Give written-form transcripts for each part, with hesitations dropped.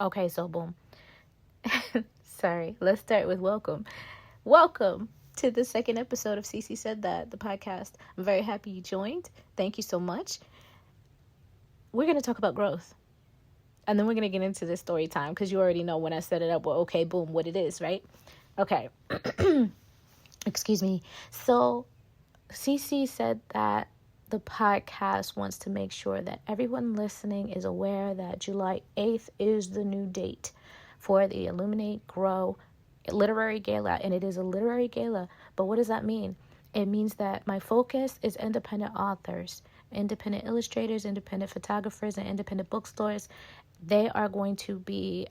Okay, so boom. Sorry, let's start with welcome. Welcome to the second episode of CC Said That, the podcast. I'm very happy you joined. Thank you so much. We're going to talk about growth. And then we're going to get into this story time because you already know when I set it up, well, okay, boom, what it is, right? Okay. Excuse me. So, CC said that the podcast wants to make sure that everyone listening is aware that July 8th is the new date for the Illuminate Grow Literary Gala. And it is a literary gala. But what does that mean? It means that my focus is independent authors, independent illustrators, independent photographers, and independent bookstores. They are going to be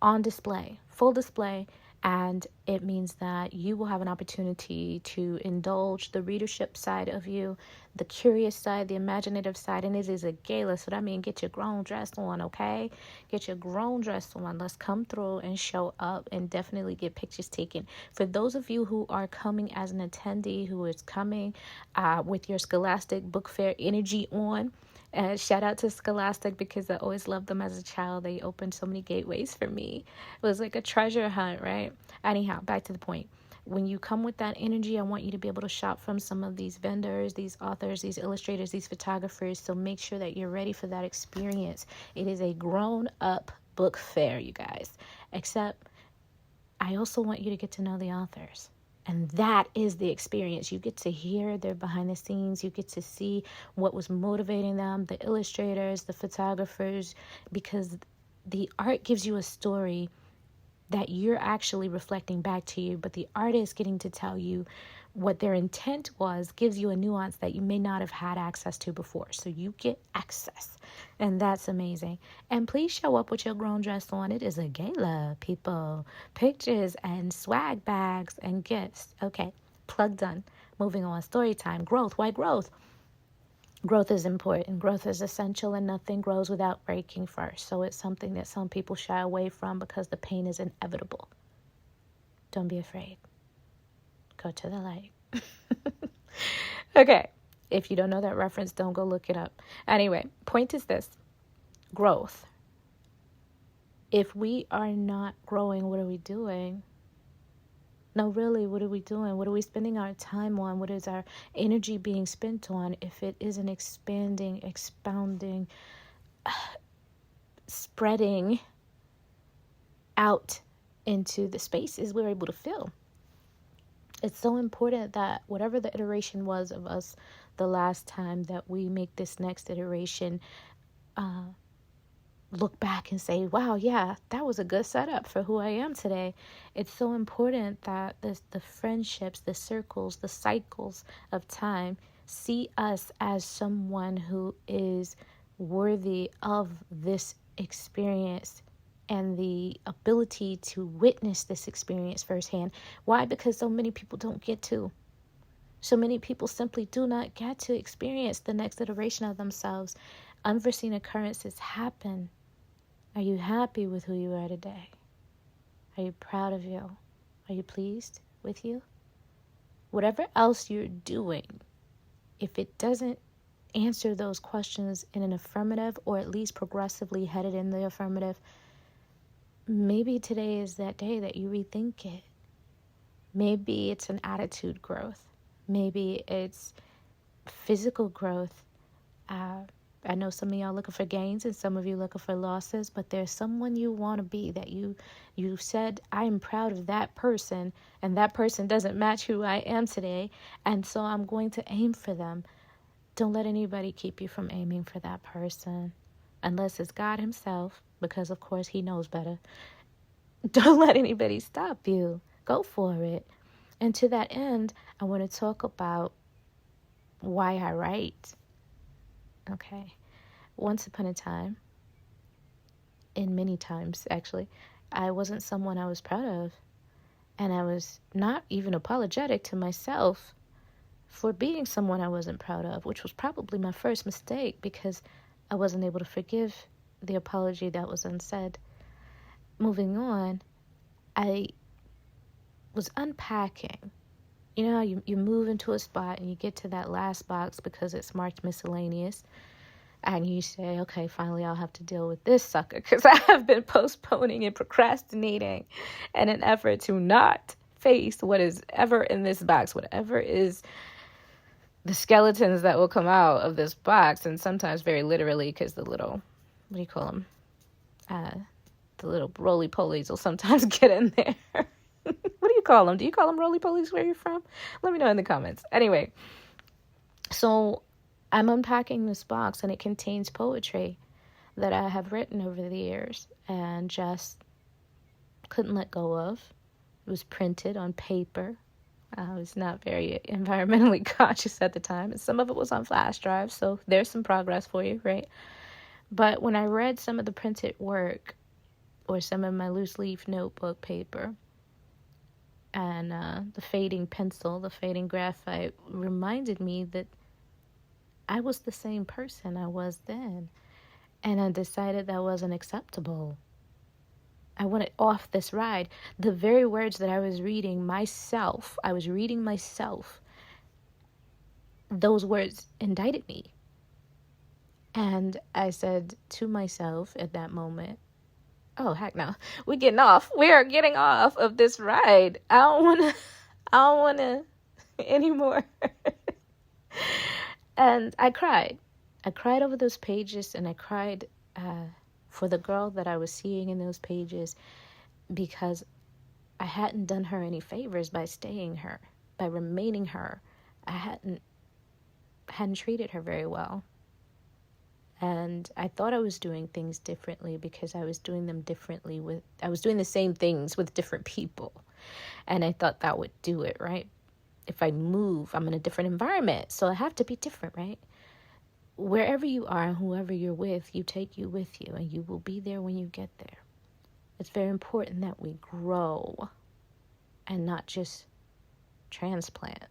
on display, full display, and it means that you will have an opportunity to indulge the readership side of you, the curious side, the imaginative side, and it is a gala, so that means get your grown dress on, okay? Get your grown dress on. Let's come through and show up and definitely get pictures taken. For those of you who are coming as an attendee, who is coming with your Scholastic Book Fair energy on, shout out to Scholastic because I always loved them as a child. They opened so many gateways for me. It was like a treasure hunt, right? Anyhow, back to the point. When you come with that energy, I want you to be able to shop from some of these vendors, these authors, these illustrators, these photographers. So make sure that you're ready for that experience. It is a grown-up book fair, you guys. Except I also want you to get to know the authors. And that is the experience. You get to hear their behind the scenes. You get to see what was motivating them, the illustrators, the photographers, because the art gives you a story that you're actually reflecting back to you, but the artist getting to tell you what their intent was gives you a nuance that you may not have had access to before. So you get access, and that's amazing. And please show up with your grown dress on. It is a gala, people. Pictures and swag bags and gifts. Okay, plug done. Moving on. Story time. Growth. Why growth? Growth is important. Growth is essential, and nothing grows without breaking first. So it's something that some people shy away from because the pain is inevitable. Don't be afraid. Go to the light. Okay. If you don't know that reference, don't go look it up. Anyway, point is this. Growth. If we are not growing, what are we doing? No, really, what are we doing? What are we spending our time on? What is our energy being spent on if it isn't expanding, expounding, spreading out into the spaces we're able to fill? It's so important that whatever the iteration was of us the last time, that we make this next iteration look back and say, wow, yeah, that was a good setup for who I am today. It's so important that the friendships, the circles, the cycles of time see us as someone who is worthy of this experience and the ability to witness this experience firsthand. Why? Because so many people don't get to. So many people simply do not get to experience the next iteration of themselves. Unforeseen occurrences happen. Are you happy with who you are today? Are you proud of you? Are you pleased with you? Whatever else you're doing, if it doesn't answer those questions in an affirmative, or at least progressively headed in the affirmative, maybe today is that day that you rethink it. Maybe it's an attitude growth. Maybe it's physical growth. I know some of y'all looking for gains and some of you looking for losses, but there's someone you want to be that you said, I am proud of that person, and that person doesn't match who I am today, and so I'm going to aim for them. Don't let anybody keep you from aiming for that person, unless it's God himself, because of course he knows better. Don't let anybody stop you. Go for it. And to that end, I want to talk about why I write. Okay. Once upon a time, and many times actually, I wasn't someone I was proud of. And I was not even apologetic to myself for being someone I wasn't proud of, which was probably my first mistake because I wasn't able to forgive the apology that was unsaid. Moving on, I was unpacking. You know how you move into a spot and you get to that last box because it's marked miscellaneous. and you say, okay, finally I'll have to deal with this sucker because I have been postponing and procrastinating in an effort to not face what is ever in this box, whatever is the skeletons that will come out of this box, and sometimes very literally because the little, what do you call them? The little roly-polies will sometimes get in there. What do you call them? Do you call them roly-polies where you're from? Let me know in the comments. Anyway, so I'm unpacking this box, and it contains poetry that I have written over the years and just couldn't let go of. It was printed on paper. I was not very environmentally conscious at the time, and some of it was on flash drives, so there's some progress for you, right? But when I read some of the printed work or some of my loose leaf notebook paper, and the fading pencil, the fading graphite reminded me that I was the same person I was then. And I decided that wasn't acceptable. I wanted off this ride. The very words that I was reading myself, those words indicted me. And I said to myself at that moment, oh, heck no, we are getting off of this ride. I don't want to anymore. And I cried over those pages, and I cried for the girl that I was seeing in those pages, because I hadn't done her any favors by staying her, by remaining her. I hadn't treated her very well. And I thought I was doing things differently because I was doing the same things with different people. And I thought that would do it, right? If I move, I'm in a different environment, so I have to be different, right? Wherever you are and whoever you're with, you take you with you, and you will be there when you get there. It's very important that we grow and not just transplant,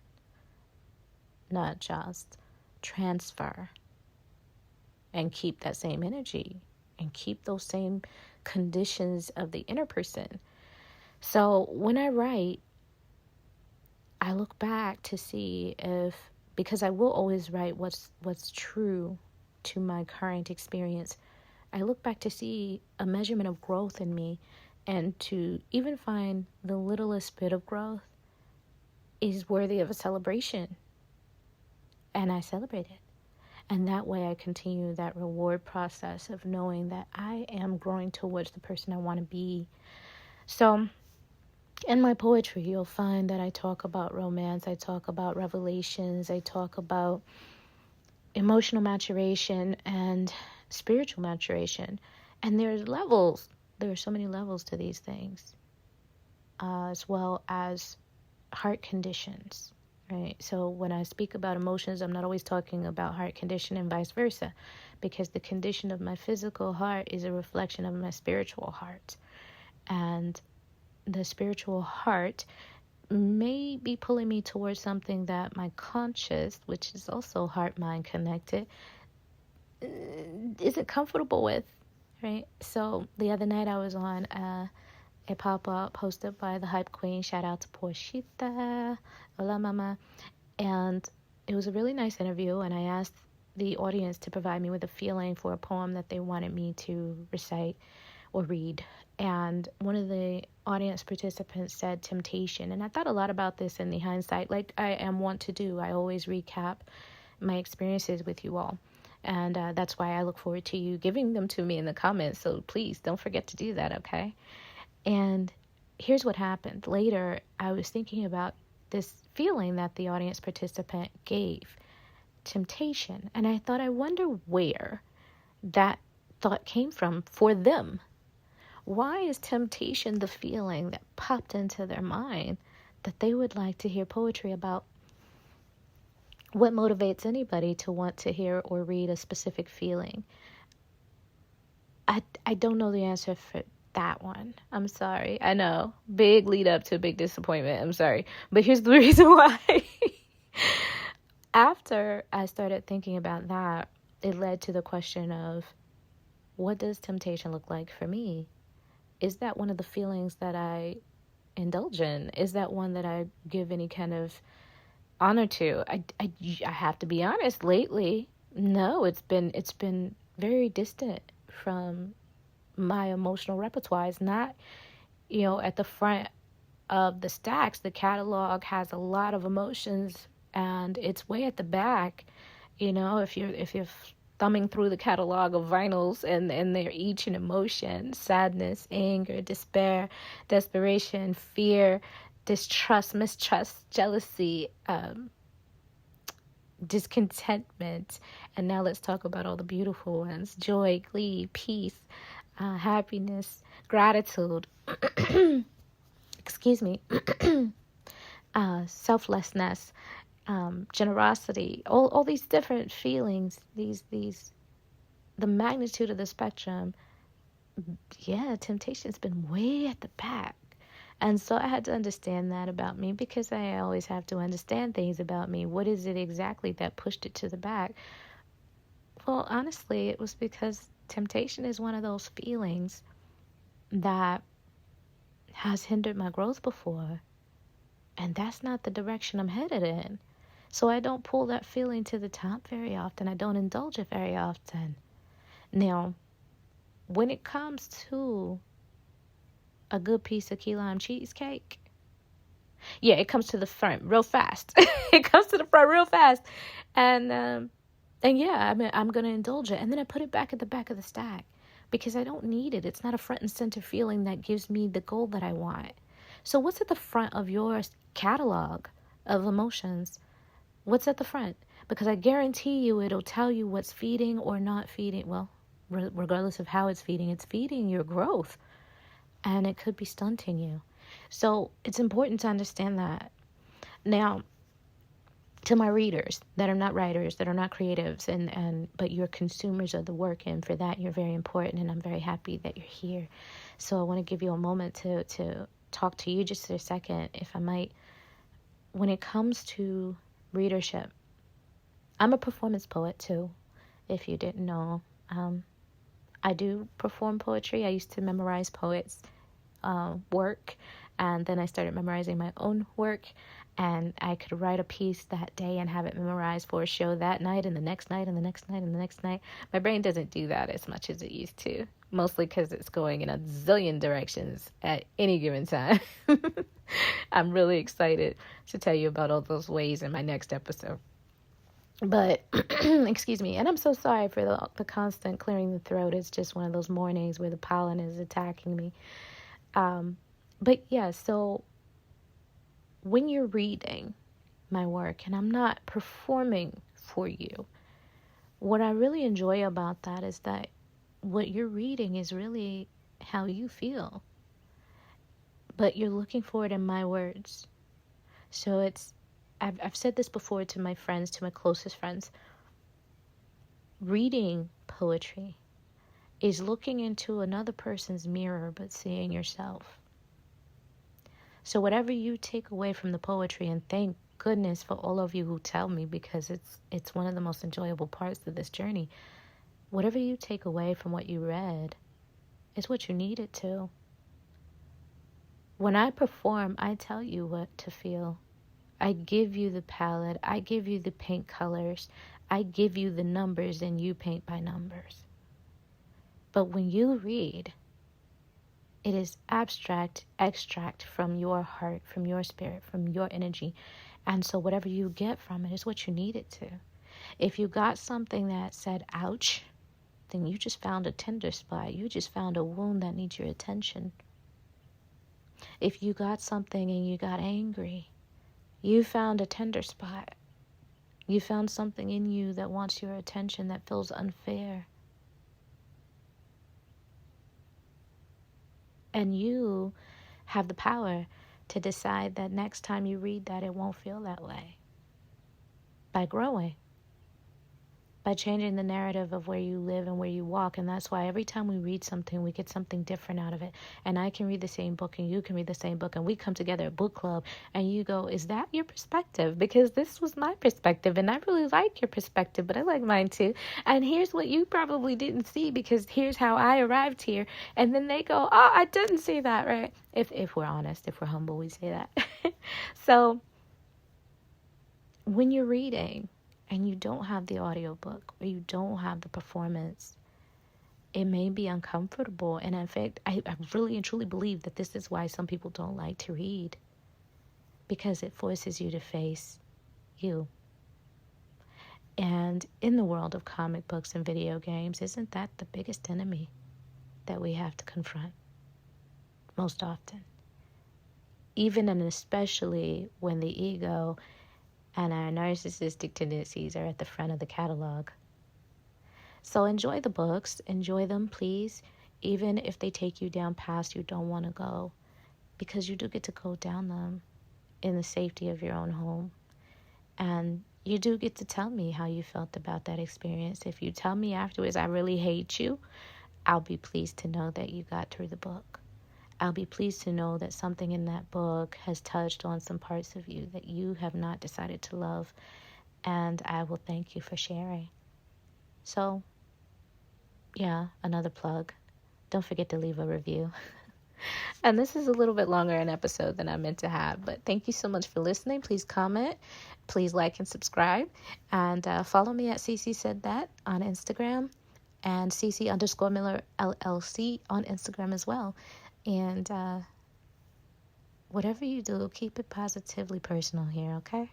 not just transfer, and keep that same energy and keep those same conditions of the inner person. So when I write, I look back to see because I will always write what's true to my current experience. I look back to see a measurement of growth in me, and to even find the littlest bit of growth is worthy of a celebration. And I celebrate it. And that way I continue that reward process of knowing that I am growing towards the person I want to be. So in my poetry, you'll find that I talk about romance, I talk about revelations, I talk about emotional maturation and spiritual maturation. And there's levels. There are so many levels to these things, as well as heart conditions, right? So when I speak about emotions, I'm not always talking about heart condition and vice versa, because the condition of my physical heart is a reflection of my spiritual heart. And the spiritual heart may be pulling me towards something that my conscious, which is also heart-mind connected, isn't comfortable with, right? So the other night I was on a pop-up hosted by the Hype Queen. Shout out to Porshita. Hola, mama. And it was a really nice interview, and I asked the audience to provide me with a feeling for a poem that they wanted me to recite or read. And one of the audience participants said temptation. And I thought a lot about this in the hindsight, like I am wont to do. I always recap my experiences with you all. And that's why I look forward to you giving them to me in the comments. So please don't forget to do that, okay? And here's what happened. Later, I was thinking about this feeling that the audience participant gave, temptation. And I thought, I wonder where that thought came from for them. Why is temptation the feeling that popped into their mind that they would like to hear poetry about? What motivates anybody to want to hear or read a specific feeling? I don't know the answer for that one. I'm sorry. I know. Big lead up to a big disappointment. I'm sorry. But here's the reason why. After I started thinking about that, it led to the question of, what does temptation look like for me? Is that one of the feelings that I indulge in? Is that one that I give any kind of honor to? I have to be honest. Lately, No, it's been very distant from my emotional repertoire. It's not, at the front of the stacks. The catalog has a lot of emotions, and it's way at the back. If you're thumbing through the catalog of vinyls, and they're each an emotion: sadness, anger, despair, desperation, fear, distrust, mistrust, jealousy, discontentment. And now let's talk about all the beautiful ones: joy, glee, peace, happiness, gratitude, excuse me, selflessness, generosity, all these different feelings, the magnitude of the spectrum. Yeah, temptation's been way at the back. And so I had to understand that about me, because I always have to understand things about me. What is it exactly that pushed it to the back? Well, honestly, it was because temptation is one of those feelings that has hindered my growth before. And that's not the direction I'm headed in. So I don't pull that feeling to the top very often. I don't indulge it very often. Now, when it comes to a good piece of key lime cheesecake, yeah, it comes to the front real fast. It comes to the front real fast. And yeah, I'm going to indulge it. And then I put it back at the back of the stack because I don't need it. It's not a front and center feeling that gives me the goal that I want. So what's at the front of your catalog of emotions? What's at the front? Because I guarantee you it'll tell you what's feeding or not feeding. Well, regardless of how it's feeding your growth. And it could be stunting you. So it's important to understand that. Now, to my readers that are not writers, that are not creatives, but you're consumers of the work, and for that you're very important, and I'm very happy that you're here. So I want to give you a moment to talk to you just for a second, if I might. When it comes to readership, I'm a performance poet too, if you didn't know. I do perform poetry. I used to memorize poets' work, and then I started memorizing my own work, and I could write a piece that day and have it memorized for a show that night, and the next night, and the next night, and the next night. My brain doesn't do that as much as it used to, mostly because it's going in a zillion directions at any given time. I'm really excited to tell you about all those ways in my next episode. But, excuse me, and I'm so sorry for the constant clearing the throat. It's just one of those mornings where the pollen is attacking me. But yeah, so when you're reading my work and I'm not performing for you, what I really enjoy about that is that what you're reading is really how you feel. But you're looking for it in my words. So I've said this before to my friends, to my closest friends. Reading poetry is looking into another person's mirror but seeing yourself. So whatever you take away from the poetry, and thank goodness for all of you who tell me, because it's one of the most enjoyable parts of this journey. Whatever you take away from what you read is what you needed to. When I perform, I tell you what to feel. I give you the palette. I give you the paint colors. I give you the numbers, and you paint by numbers. But when you read, it is abstract, extract from your heart, from your spirit, from your energy. And so whatever you get from it is what you need it to. If you got something that said, ouch, then you just found a tender spot. You just found a wound that needs your attention. If you got something and you got angry, you found a tender spot. You found something in you that wants your attention, that feels unfair. And you have the power to decide that next time you read that, it won't feel that way. By growing. By changing the narrative of where you live and where you walk. And that's why every time we read something, we get something different out of it. And I can read the same book and you can read the same book, and we come together at book club and you go, is that your perspective? Because this was my perspective and I really like your perspective, but I like mine too. And here's what you probably didn't see, because here's how I arrived here. And then they go, oh, I didn't see that, right? If we're honest, if we're humble, we say that. So when you're reading, and you don't have the audiobook or you don't have the performance, it may be uncomfortable. And in fact, I really and truly believe that this is why some people don't like to read, because it forces you to face you. And in the world of comic books and video games, isn't that the biggest enemy that we have to confront most often? Even and especially when the ego and our narcissistic tendencies are at the front of the catalog. So enjoy the books, enjoy them, please, even if they take you down paths you don't want to go, because you do get to go down them in the safety of your own home. And you do get to tell me how you felt about that experience. If you tell me afterwards, I really hate you, I'll be pleased to know that you got through the book. I'll be pleased to know that something in that book has touched on some parts of you that you have not decided to love. And I will thank you for sharing. So, yeah, another plug. Don't forget to leave a review. And this is a little bit longer an episode than I meant to have, but thank you so much for listening. Please comment, please like and subscribe, and follow me at CC Said That on Instagram, and CC_Miller LLC on Instagram as well. And whatever you do, keep it positively personal here, okay?